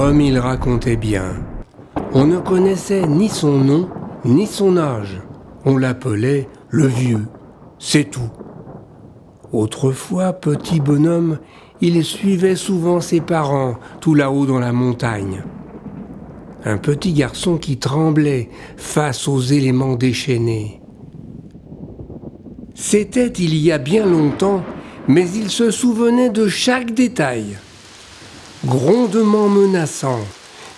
Comme il racontait bien, on ne connaissait ni son nom, ni son âge. On l'appelait le vieux, c'est tout. Autrefois, petit bonhomme, il suivait souvent ses parents tout là-haut dans la montagne. Un petit garçon qui tremblait face aux éléments déchaînés. C'était il y a bien longtemps, mais il se souvenait de chaque détail. Grondements menaçants,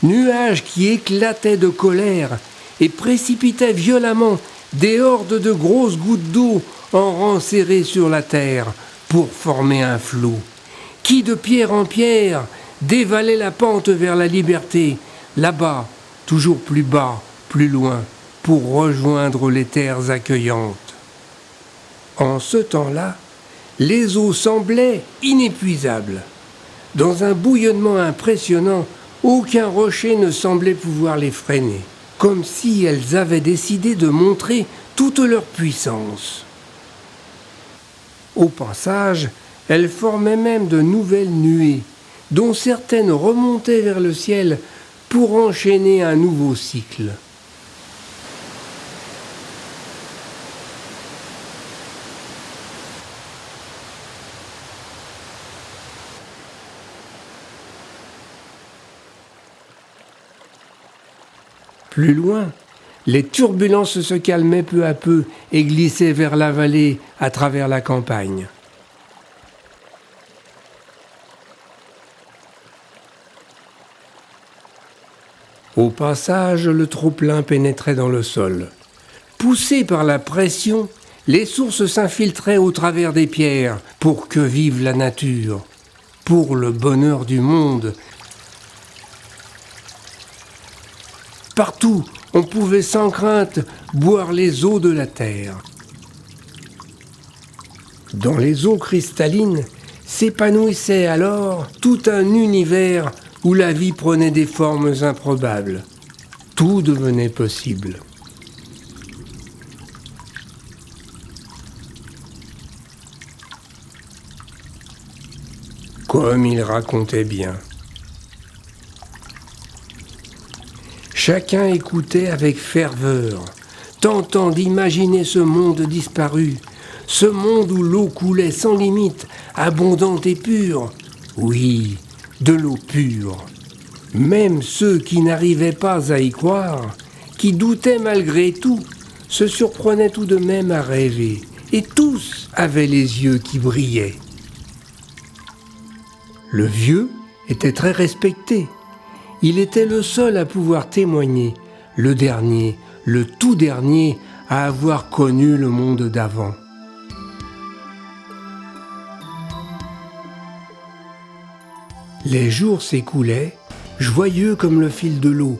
nuages qui éclataient de colère et précipitaient violemment des hordes de grosses gouttes d'eau en rang serré sur la terre pour former un flot, qui de pierre en pierre dévalait la pente vers la liberté, là-bas, toujours plus bas, plus loin, pour rejoindre les terres accueillantes. En ce temps-là, les eaux semblaient inépuisables. Dans un bouillonnement impressionnant, aucun rocher ne semblait pouvoir les freiner, comme si elles avaient décidé de montrer toute leur puissance. Au passage, elles formaient même de nouvelles nuées, dont certaines remontaient vers le ciel pour enchaîner un nouveau cycle. Plus loin, les turbulences se calmaient peu à peu et glissaient vers la vallée à travers la campagne. Au passage, le trop-plein pénétrait dans le sol. Poussés par la pression, les sources s'infiltraient au travers des pierres pour que vive la nature, pour le bonheur du monde. Partout, on pouvait sans crainte boire les eaux de la terre. Dans les eaux cristallines s'épanouissait alors tout un univers où la vie prenait des formes improbables. Tout devenait possible. Comme il racontait bien. Chacun écoutait avec ferveur, tentant d'imaginer ce monde disparu, ce monde où l'eau coulait sans limite, abondante et pure. Oui, de l'eau pure. Même ceux qui n'arrivaient pas à y croire, qui doutaient malgré tout, se surprenaient tout de même à rêver, et tous avaient les yeux qui brillaient. Le vieux était très respecté. Il était le seul à pouvoir témoigner, le dernier, le tout dernier à avoir connu le monde d'avant. Les jours s'écoulaient, joyeux comme le fil de l'eau.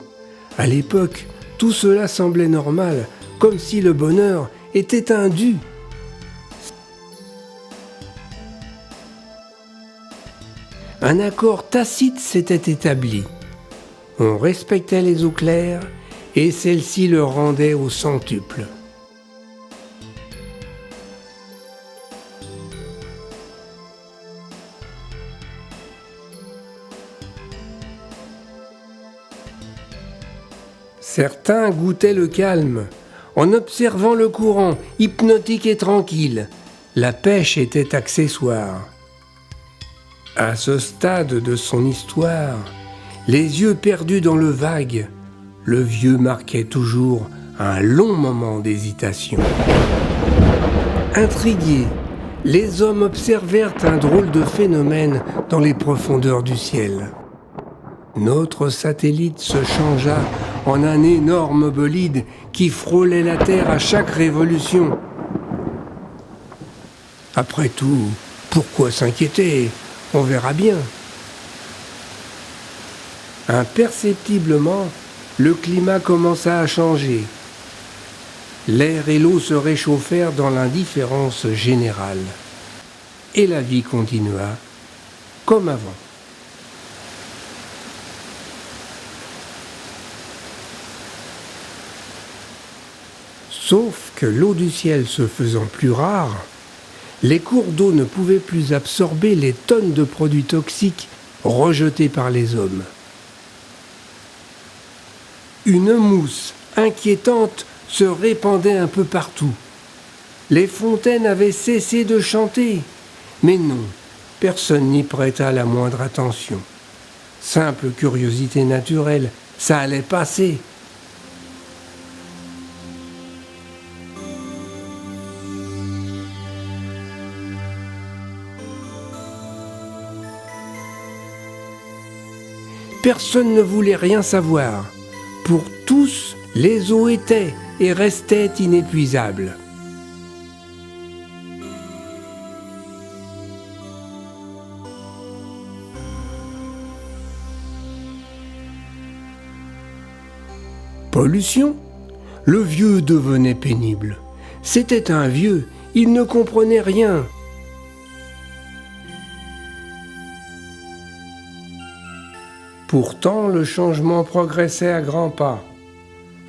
À l'époque, tout cela semblait normal, comme si le bonheur était un dû. Un accord tacite s'était établi. On respectait les eaux claires et celles-ci le rendaient au centuple. Certains goûtaient le calme, en observant le courant, hypnotique et tranquille. La pêche était accessoire. À ce stade de son histoire, les yeux perdus dans le vague, le vieux marquait toujours un long moment d'hésitation. Intrigués, les hommes observèrent un drôle de phénomène dans les profondeurs du ciel. Notre satellite se changea en un énorme bolide qui frôlait la Terre à chaque révolution. Après tout, pourquoi s'inquiéter ? On verra bien. Imperceptiblement, le climat commença à changer. L'air et l'eau se réchauffèrent dans l'indifférence générale. Et la vie continua comme avant. Sauf que l'eau du ciel se faisant plus rare, les cours d'eau ne pouvaient plus absorber les tonnes de produits toxiques rejetés par les hommes. Une mousse inquiétante se répandait un peu partout. Les fontaines avaient cessé de chanter, mais non, personne n'y prêta la moindre attention. Simple curiosité naturelle, ça allait passer. Personne ne voulait rien savoir. Pour tous, les eaux étaient et restaient inépuisables. Pollution? Le vieux devenait pénible. C'était un vieux, il ne comprenait rien. Pourtant, le changement progressait à grands pas.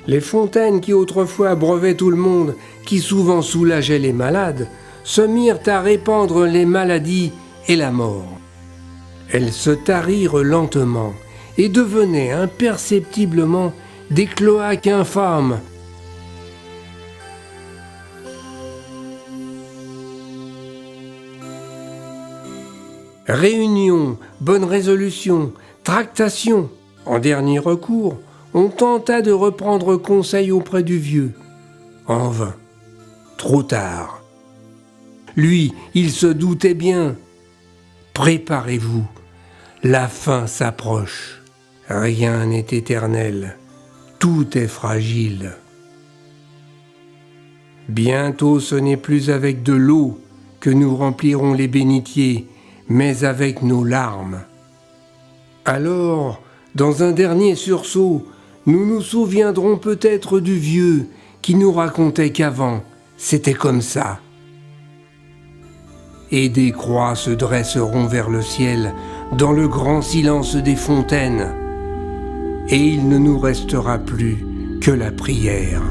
Les fontaines qui autrefois abreuvaient tout le monde, qui souvent soulageaient les malades, se mirent à répandre les maladies et la mort. Elles se tarirent lentement et devenaient imperceptiblement des cloaques infâmes. Réunions, bonnes résolutions, tractations, en dernier recours, on tenta de reprendre conseil auprès du vieux. En vain. Trop tard. Lui, il se doutait bien. Préparez-vous, la fin s'approche. Rien n'est éternel, tout est fragile. Bientôt ce n'est plus avec de l'eau que nous remplirons les bénitiers, mais avec nos larmes. Alors, dans un dernier sursaut, nous nous souviendrons peut-être du vieux qui nous racontait qu'avant, c'était comme ça. Et des croix se dresseront vers le ciel dans le grand silence des fontaines. Et il ne nous restera plus que la prière.